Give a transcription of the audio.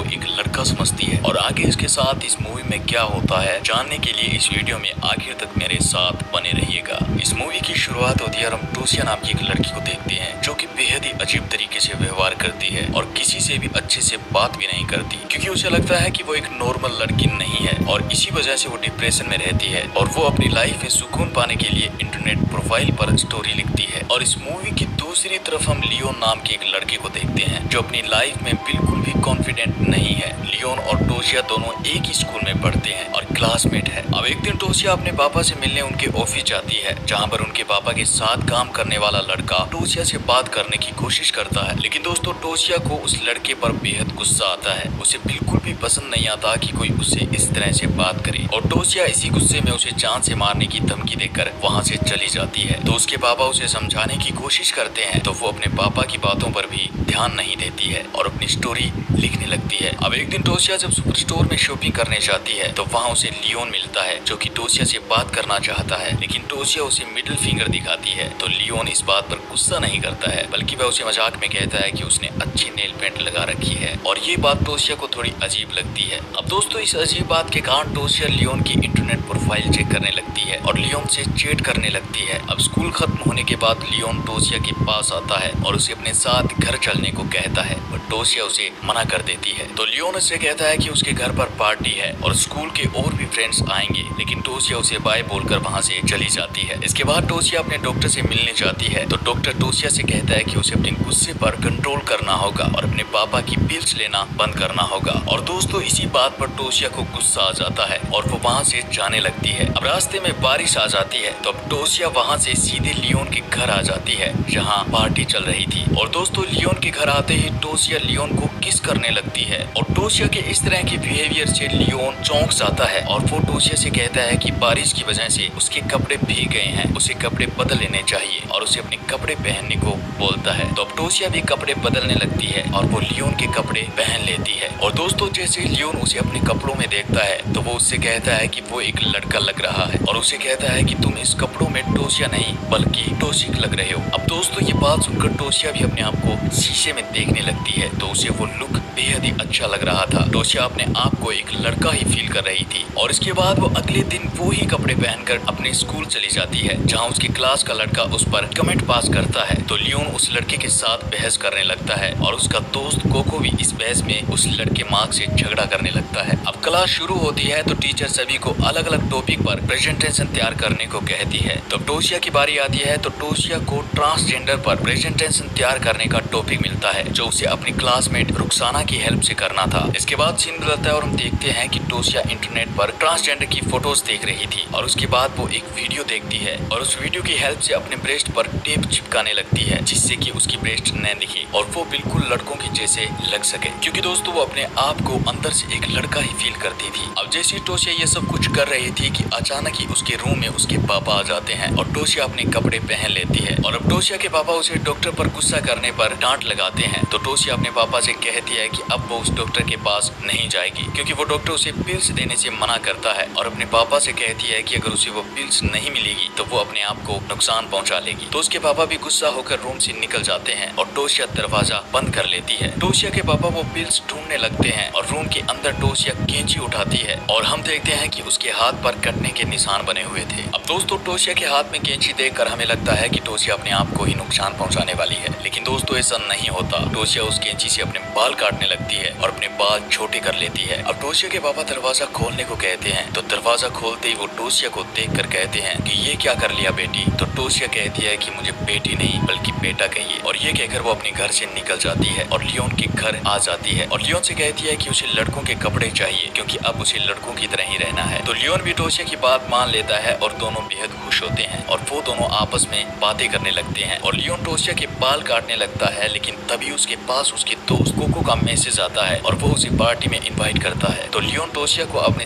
एक लड़का समझती है और आगे इसके साथ इस मूवी में क्या होता है जानने के लिए इस वीडियो में आखिर तक मेरे साथ बने रहिएगा। इस मूवी की शुरुआत होती है और हम टोशिया नाम की एक लड़की को देखते हैं जो कि बेहद ही अजीब तरीके से व्यवहार करती है और किसी से भी अच्छे से बात भी नहीं करती, क्योंकि उसे लगता है कि वो एक नॉर्मल लड़की नहीं है और इसी वजह से वो डिप्रेशन में रहती है और वो अपनी लाइफ में सुकून पाने के लिए इंटरनेट प्रोफाइल पर स्टोरी लिखती है। और इस मूवी की दूसरी तरफ हम लियोन नाम के एक लड़के को देखते हैं जो अपनी लाइफ में बिल्कुल भी कॉन्फिडेंट नहीं है। लियोन और टोशिया दोनों एक ही स्कूल में पढ़ते हैं और क्लासमेट है। अब एक दिन टोशिया अपने पापा से मिलने उनके ऑफिस जाती है, जहाँ पर उनके पापा के साथ काम करने वाला लड़का टोशिया से बात करने की कोशिश करता है। लेकिन दोस्तों टोशिया को उस लड़के पर बेहद गुस्सा आता है। उसे बिल्कुल भी पसंद नहीं आता कि कोई उससे इस तरह से बात करे और टोशिया इसी गुस्से में उसे जान से मारने की धमकी देकर वहाँ से चली जाती है। तो उसके पापा उसे समझाने की कोशिश करते हैं तो वो अपने पापा की बातों पर भी ध्यान नहीं देती है और अपनी स्टोरी लिखने लगती है। अब एक दिन टोशिया जब सुपर स्टोर में शॉपिंग करने जाती है तो वहाँ उसे लियोन मिलता है जो कि टोशिया से बात करना चाहता है, लेकिन टोशिया उसे मिडिल फिंगर दिखाती है। तो लियोन इस बात पर गुस्सा नहीं करता है बल्कि वह उसे मजाक में कहता है कि उसने अच्छी नेल पेंट लगा रखी है और ये बात टोशिया को थोड़ी अजीब लगती है। अब दोस्तों इस अजीब बात के कारण टोशिया लियोन की इंटरनेट प्रोफाइल चेक करने लगती है और लियोन से चैट करने लगती है। अब स्कूल खत्म होने के बाद लियोन टोशिया के पास आता है और उसे अपने साथ घर चलने को कहता है और टोशिया उसे मना कर देती है। तो लियोन उससे कहता है कि उसके घर पर पार्टी है और स्कूल के और भी फ्रेंड्स आएंगे, लेकिन टोशिया उसे बाय बोलकर वहाँ से चली जाती है। इसके बाद टोशिया अपने डॉक्टर से मिलने जाती है तो डॉक्टर टोशिया से कहता है कि उसे अपने गुस्से पर कंट्रोल करना होगा और अपने पापा की पिल्स लेना बंद करना होगा। और दोस्तों इसी बात पर टोशिया को गुस्सा आ जाता है और वो वहाँ से जाने लगती है। अब रास्ते में बारिश आ जाती है तो अब टोशिया वहाँ से सीधे लियोन के घर आ जाती है जहाँ पार्टी चल रही थी। और दोस्तों लियोन के घर आते ही टोशिया लियोन को किस करने लगती है और टोशिया के इस तरह के बिहेवियर से लियोन चौंक जाता है और वो टोशिया से कहता है कि बारिश की वजह से उसके कपड़े भीग गए हैं, उसे कपड़े बदल लेने चाहिए और उसे अपने कपड़े पहनने को बोलता है। तो अब टोशिया भी कपड़े बदलने लगती है और वो लियोन के कपड़े पहन लेती है। और दोस्तों जैसे लियोन उसे अपने कपड़ों में देखता है तो वो उससे कहता है कि वो एक लड़का लग रहा है और उसे कहता है कि तुम इस कपड़ों में टोशिया नहीं बल्कि टोशिक लग रहे हो। अब दोस्तों ये बात सुनकर टोशिया भी अपने आप को शीशे में देखने लगती है तो उसे वो लुक बेहद ही अच्छा लग रहा था। टोशिया अपने आप को एक लड़का ही फील कर रही थी और इसके बाद वो अगले दिन वो ही कपड़े पहनकर अपने स्कूल चली जाती है जहाँ उसकी क्लास का लड़का उस पर कमेंट पास करता है। तो लियोन उस लड़के के साथ बहस करने लगता है और उसका दोस्त कोको भी इस बहस में उस लड़के मार्क से झगड़ा करने लगता है। अब क्लास शुरू होती है तो टीचर सभी को अलग अलग टॉपिक पर प्रेजेंटेशन तैयार करने को कहती है। तो टोशिया की बारी आती है तो टोशिया को ट्रांसजेंडर पर प्रेजेंटेशन तैयार करने का टॉपिक मिलता है जो उसे अपनी क्लासमेट रुखसाना की हेल्प से करना था। इसके बाद सीन बदलता है और हम देखते हैं कि टोशिया इंटरनेट पर ट्रांसजेंडर की फोटोज देख रही थी और उसके बाद वो एक वीडियो देखती है और उस वीडियो की हेल्प से अपने ब्रेस्ट पर टेप चिपकाने लगती है जिससे कि उसकी ब्रेस्ट न दिखे और वो बिल्कुल लड़कों की जैसे लग सके, क्योंकि दोस्तों वो अपने आप को अंदर से एक लड़का ही फील करती थी। अब जैसे टोशिया ये सब कुछ कर रही थी कि अचानक ही उसके रूम में उसके पापा आ जाते हैं और टोशिया अपने कपड़े पहन लेती है। और अब टोशिया के पापा उसे डॉक्टर पर गुस्सा करने पर डांट लगाते हैं तो टोशिया अपने पापा से कहती है कि अब वो उस डॉक्टर के पास नहीं जाएगी क्योंकि वो डॉक्टर उसे पिल्स देने से मना करता है और अपने पापा से कहती है कि अगर उसे वो पिल्स नहीं मिलेगी तो वो अपने आप को नुकसान पहुंचा लेगी। तो उसके पापा भी गुस्सा होकर रूम से निकल जाते हैं और टोशिया दरवाजा बंद कर लेती है। टोशिया के पापा वो पिल्स ढूंढने लगते हैं और रूम के अंदर टोशिया कैंची उठाती है और हम देखते हैं कि उसके हाथ पर कटने के निशान बने हुए थे। अब दोस्तों टोशिया के हाथ में कैंची देखकर हमें लगता है कि टोशिया अपने आप को ही नुकसान पहुंचाने वाली है, लेकिन दोस्तों ऐसा नहीं होता। टोशिया उस कैंची से अपने बाल काटने लगती है और अपने बाल छोटे कर लेती है। अब टोशिया के पापा दरवाजा खोलने को कहते हैं तो दरवाजा खोलते ही वो टोशिया को देखकर कहते हैं कि ये क्या कर लिया बेटी। तो टोशिया कहती है कि मुझे बेटी नहीं बल्कि बेटा कहिए और ये कहकर वो अपने घर से निकल जाती है और लियोन के घर आ जाती है और लियोन से कहती है कि उसे लड़कों के कपड़े चाहिए क्योंकि अब उसे लड़कों की तरह ही रहना है। तो लियोन भी टोशिया की बात मान लेता है और दोनों बेहद खुश होते हैं और वो दोनों आपस में बातें करने लगते हैं और लियोन टोशिया के बाल काटने लगता है, लेकिन तभी उसके पास उसके दोस्त कोको का मैसेज आता है और वो उसे पार्टी में इनवाइट करता है। तो लियोन टोशिया को अपने